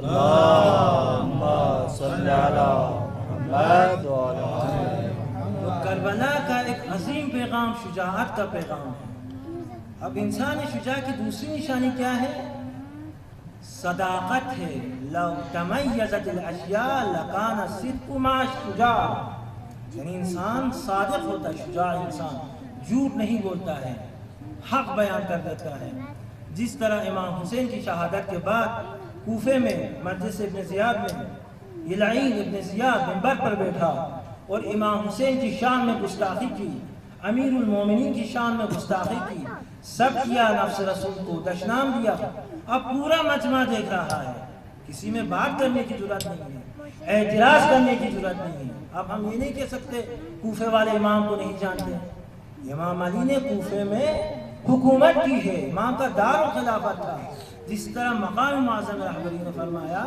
اللہم صلی علی محمد وعلی آل محمد۔ کربلا کا ایک عظیم پیغام شجاعت کا پیغام ہے۔ اب انسان شجاع کی دوسری نشانی کیا ہے؟ صداقت ہے۔ لو تمیزت الاشیاء لکان الصدق مع الشجاع، یعنی انسان صادق ہوتا ہے، شجاع انسان جھوٹ نہیں بولتا ہے، حق بیان کر دیتا ہے۔ جس طرح امام حسین کی شہادت کے بعد کوفے میں مجلس ابن زیاد میں یلعین ابن زیاد منبر پر بیٹھا اور امام حسین کی شان میں گستاخی کی، امیر المومنین کی شان میں گستاخی کی، سب کیا، نفس رسول کو دشنام دیا۔ اب پورا مجمع دیکھ رہا ہے، کسی میں بات کرنے کی ضرورت نہیں ہے، اعتراض کرنے کی ضرورت نہیں ہے۔ اب ہم یہ نہیں کہہ سکتے کوفے والے امام کو نہیں جانتے۔ امام علی نے کوفے میں حکومت کی ہے، امام کا دار و خلافت تھا۔ جس طرح مقام معظم رہبری نے فرمایا،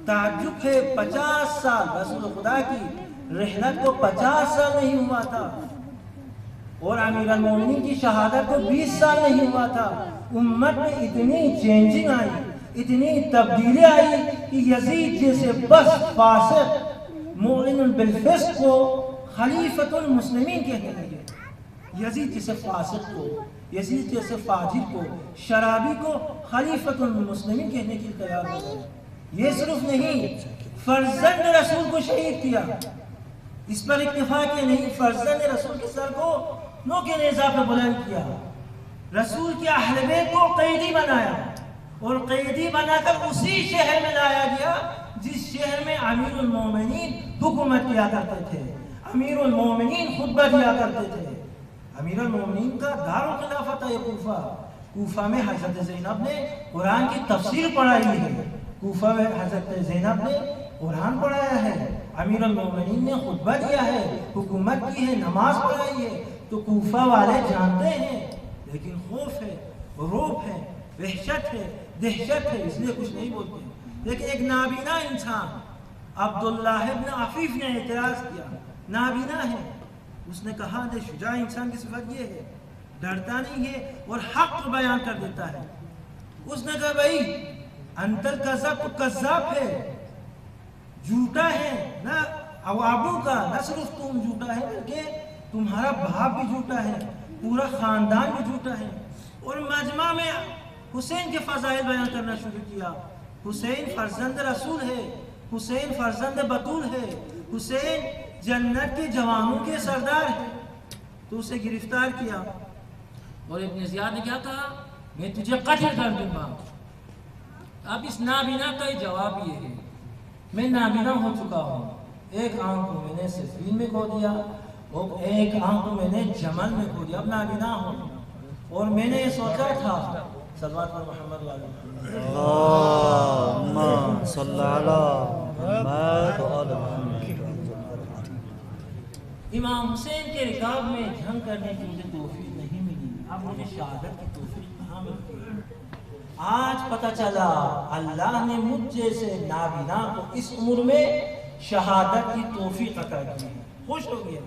تعجب ہے 50 سال رسول خدا کی رحلت کو 50 سال نہیں ہوا تھا، اور امیر المومنین کی شہادت کو 20 سال نہیں ہوا تھا۔ امت میں اتنی چینجنگ آئی، اتنی تبدیلی آئی کہ یزید جیسے بس فاسق معلن بالفسق کو خلیفۃ المسلمین کہنے لگے۔ یزید جیسے فاسق کو، یزید جیسے فاجر کو، شرابی کو خلیفۃ المسلمین کہنے کی تیار ہو گئے۔ یہ صرف نہیں، فرزند رسول کو شہید کیا، اس پر اکتفا کیا نہیں، فرزند رسول کے سر کو نو کے نیزہ پہ بلند کیا، رسول کے اہل بیت کو قیدی بنایا، اور قیدی بنا کر اسی شہر میں لایا گیا جس شہر میں امیر المومنین حکومت کیا کرتے تھے، امیر المومنین خطبہ دیا کرتے تھے۔ امیر المومنین کا دار و خلافت ہے کوفہ۔ کوفہ میں حضرت زینب نے قرآن کی تفسیر پڑھائی ہے، کوفہ میں حضرت زینب نے قرآن پڑھایا ہے، امیر المومنین نے خطبہ دیا ہے، حکومت کی ہے، نماز پڑھائی ہے۔ تو کوفہ والے جانتے ہیں، لیکن خوف ہے، رعب ہے، وحشت ہے، دہشت ہے، اس لیے کچھ نہیں بولتے۔ لیکن ایک نابینا انسان عبداللہ ابن عفیف نے اعتراض کیا، نابینا ہے، اس نے کہا کہ شجاع انسان کی صفت یہ ہے، ڈرتا نہیں ہے اور حق بیان کر دیتا ہے۔ اس نے کہا بھائی انت الکذاب، تو کذاب ہے، جھوٹا ہے، نہ ابو کا نہ صرف تم جھوٹا ہے بلکہ تمہارا باپ بھی جھوٹا ہے، پورا خاندان بھی جھوٹا ہے۔ اور مجمع میں حسین کے فضائل بیان کرنا شروع کیا۔ حسین فرزند رسول ہے، حسین فرزند بطول ہے، حسین جنت کے جوانوں کے سردار ہے۔ تو اسے گرفتار کیا، اور ابن زیاد نے کیا کہا، میں تجھے قتل کر دوں گا۔ اب اس نابینا کا جواب یہ ہے، میں نابینا ہو چکا ہوں، ایک آنکھ کو میں نے صفین میں کھو دیا، اور ایک آنکھ کو میں نے جمل میں کھو دیا، اب نابینا ہوں۔ اور میں نے یہ سوچا تھا، صلوات پر محمد والے اللہم صلی علی محمد وعلی محمد۔ امام حسین کے رکاب میں جنگ کرنے کی مجھے توفیق نہیں ملی، اب مجھے شہادت کی توفیق کہاں ملتی ہے؟ آج پتہ چلا اللہ نے مجھ جیسے نابینا کو اس عمر میں شہادت کی توفیق عطا کی ہے، خوش ہو گیا۔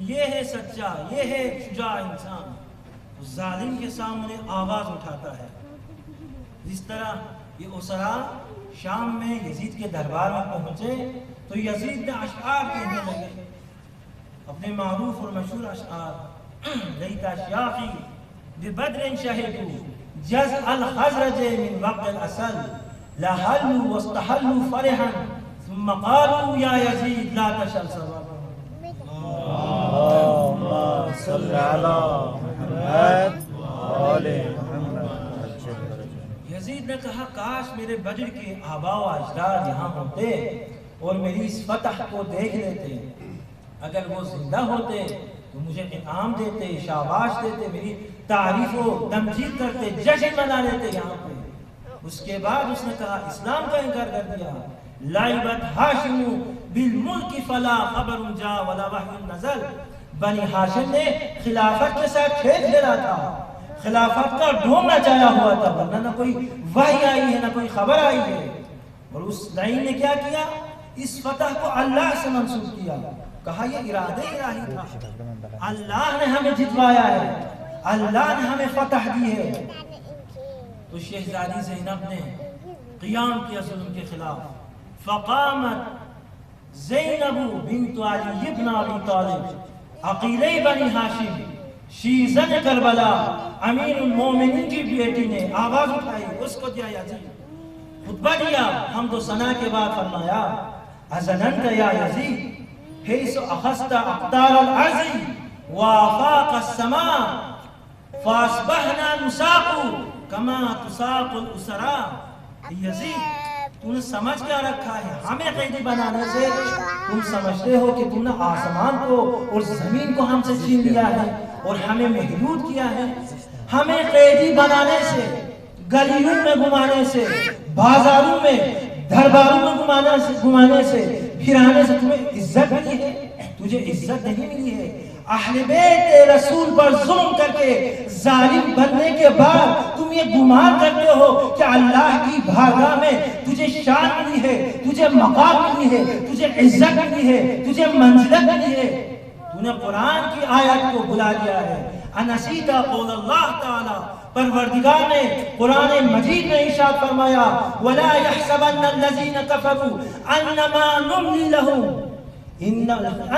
یہ ہے سچا، یہ ہے شجاع انسان، ظالم کے سامنے آواز اٹھاتا ہے۔ جس طرح یہ اسرا شام میں یزید کے دربار میں پہنچے تو یزید نے اشعار کہنے لگے، اپنے معروف اور مشہور اشعار، لیتا شیاخی ببدر شہدوا جزع الخزرج من وقت الاسل لحلوا واستحلوا فرحا ثم قالوا یا یزید لا تشل سوابا۔ اللہم صلی علی محمد وعلی محمد۔ یزید نے کہا کاش میرے بدر کے آبا و اجداد یہاں ہوتے اور میری اس فتح کو دیکھ لیتے، اگر وہ زندہ ہوتے تو مجھے انعام دیتے، شاباش دیتے، میری تعریف و تمجید کرتے، جشن منا لیتے یہاں پہ۔ اس کے بعد اس نے کہا اسلام کا انکار کر دیا، لعبت ہاشم بالملک فلا خبر جا ولا وحی نزل۔ بنی ہاشم نے خلافت کے ساتھ کھیل کھیلا تھا، خلافت کا ڈھونگ نچایا ہوا تھا، ورنہ نہ کوئی وحی آئی ہے نہ کوئی خبر آئی ہے۔ اور اس لعین نے کیا کیا، اس فتح کو اللہ سے منسوب کیا، کہا یہ ارادہ الہی تھا، اللہ نے ہمیں جتوایا ہے، اللہ نے ہمیں فتح دی ہے۔ تو شہزادی زینب نے قیام کیا ظلم کے خلاف۔ فقامت زینب بنت علی بن ابی طالب عقیلہ بنی ہاشم شیزن کربلا امیر المومنین کی بیٹی نے آواز اٹھائی، اس کو دیا یزید، خطبہ دیا، حمد و ثنا کے بعد فرمایا ازننت یا یزید حیث اخذت اقطار الارض وآفاق السماء فاصبحنا نساق کما تساق الاسراء۔ یزید تم نے سمجھ کیا رکھا ہے؟ ہمیں قیدی بنانے سے تم سمجھتے ہو کہ تم نے آسمان کو اور زمین کو ہم سے چھین لیا ہے اور ہمیں محدود کیا ہے؟ ہمیں قیدی بنانے سے، گلیوں میں گھمانے سے، بازاروں میں درباروں میں گھمانے سے، پھرانے سے تمہیں عزت ملی ہے؟ تجھے عزت نہیں ملی ہے۔ اہل بیت رسول پر ظلم کر کے ظالم بننے کے بعد تم یہ گمان کرتے ہو کہ اللہ کی بارگاہ میں تجھے شان ملی ہے، تجھے مقام ملی ہے، تجھے عزت ملی ہے، تجھے منزلت ملی ہے۔ تو نے قرآن کی آیت کو بھلا دیا ہے۔ انسیت قول اللہ تعالی، پروردگار نے قرآن مجید میں ارشاد فرمایا وَلَا يَحْسَبَنَّ الَّذِينَ كَفَرُوا أَنَّمَا نُمْلِي لَهُمْ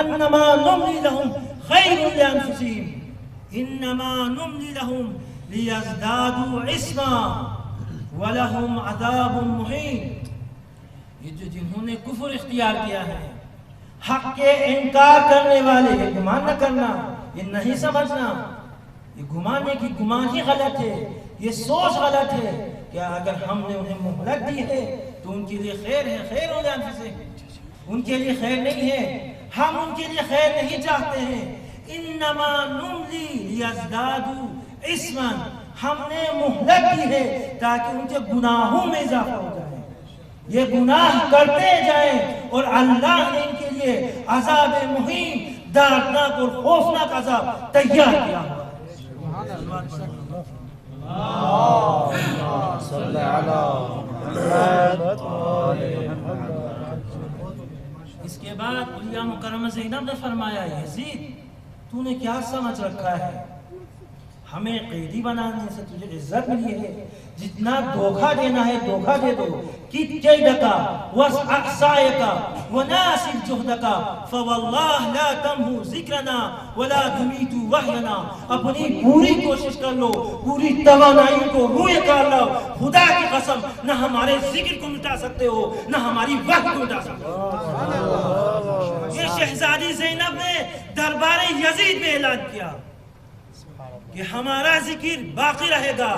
أَنَّمَا نُمْلِي لَهُمْ خَيْرٌ لِأَنفُسِهِمْ إِنَّمَا نُمْلِي لَهُمْ لِيَزْدَادُوا إِثْمًا وَلَهُمْ عَذَابٌ مُّهِينٌ۔ یہ جنہوں نے کفر اختیار کیا ہے، حق کے انکار کرنے والے، یہ گمان نہ کرنا، یہ نہیں سمجھنا، یہ گمانے کی گمان ہی غلط ہے، یہ سوچ غلط ہے کہ اگر ہم نے انہیں مہلت دی ہے تو ان کے لیے خیر ہے، خیر ہو جانے سے ان کے لیے خیر نہیں ہے، ہم ان کے لیے خیر نہیں چاہتے ہیں۔ انما نملی لیزدادوا اثما، ہم نے مہلت دی ہے تاکہ ان کے گناہوں میں اضافہ ہو جائے، یہ گناہ کرتے جائیں اور اللہ نے ان کے لیے عذاب مہین، دردناک اور خوفناک عذاب تیار کیا ہوا ہے۔ صلی علی محمد۔ اس کے بعد علیہ مکرمہ زینب نے فرمایا یزید تو نے کیا سمجھ رکھا ہے؟ ہمیں قیدی بنانے سے تجھے عزت ملی ہے، جتنا دھوکہ دینا ہے دھوکہ دے دو۔ کیدک واقصائک وناسب جہدک فواللہ لا تمحو ذکرنا ولا تمیت وحینا۔ اپنی پوری کوشش کر لو، پوری توانائی کو روئے کر لو، خدا کی قسم نہ ہمارے ذکر کو مٹا سکتے ہو نہ ہماری وحی کو مٹا سکتے ہو۔ یہ شہزادی زینب نے دربار یزید میں اعلان کیا کہ ہمارا ذکر باقی رہے گا،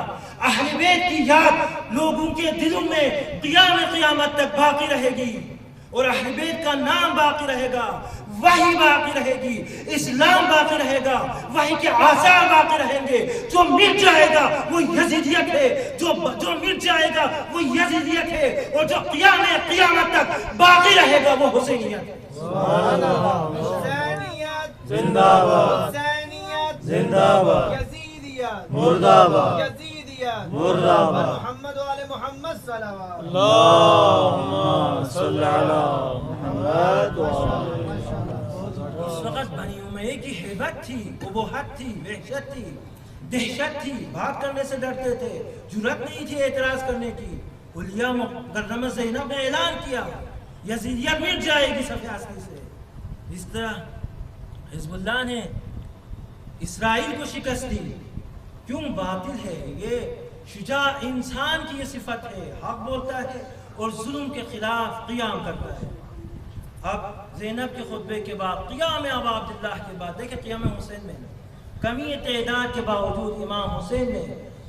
اہل بیت کی یاد لوگوں کے دلوں میں قیامت تک باقی رہے گی، اور اہل بیت کا نام باقی رہے گا، وحی باقی رہے گی، اسلام باقی رہے گا، وحی کے آثار باقی رہیں گے۔ جو مٹ جائے گا وہ یزیدیت ہے، جو مٹ جائے گا وہ یزیدیت ہے، اور جو قیامت تک باقی رہے گا وہ حسینیت ہے۔ سبحان اللہ۔ حسینیت زندہ باد، حسینیت زندہ باد، یزیدیت مردہ باد، یزیدیت مردہ باد۔ محمد و آل محمد صلوات اللہم صلی علی محمد اس وقت بنی امیہ کی ہیبت تھی، ابوہت تھی، وحشت تھی، دہشت تھی، بات کرنے سے ڈرتے تھے، جرأت نہیں تھی اعتراض کرنے کی۔ علیہ مکرمہ زینب نے اعلان کیا یزیدیت مٹ جائے گی صف اصلی سے۔ اس طرح حزب اللہ نے اسرائیل کو شکست دی، کیوں؟ باطل ہے یہ، شجاع انسان کی یہ صفت ہے، حق بولتا ہے اور ظلم کے خلاف قیام کرتا ہے۔ اب زینب کے خطبے کے بعد قیام ابا عبداللہ کے بعد دیکھیں قیام حسین میں کمی تعداد کے باوجود امام حسین نے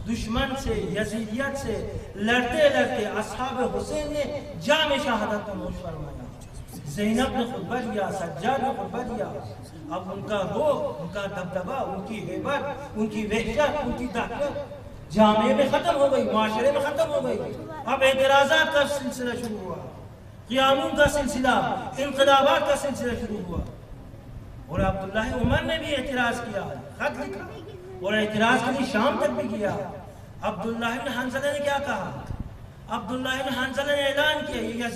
دشمن سے، یزیدیت سے لڑتے لڑتے اصحاب حسین نے جام شہادت کا نوش فرمایا۔ زینب نے خطبہ دیا، سجاد نے خطبہ دیا، اب ان کا روح، ان کا دبدبہ، ان کی ہیبت، ان کی وحشت، ان کی طاقت جامعے میں ختم ہو گئی، معاشرے میں ختم ہو گئی۔ اب اعتراضات کا سلسلہ شروع ہوا، قیاموں کا سلسلہ، انقلابات کا سلسلہ شروع ہوا، اور عبداللہ عمر نے بھی اعتراض کیا، خط لکھا اور اعتراض کے لیے شام تک بھی کیا۔ عبداللہ بن حنظلہ نے کیا کہا؟ عبداللہ بن حنظلہ نے اعلان کیا یہ یزید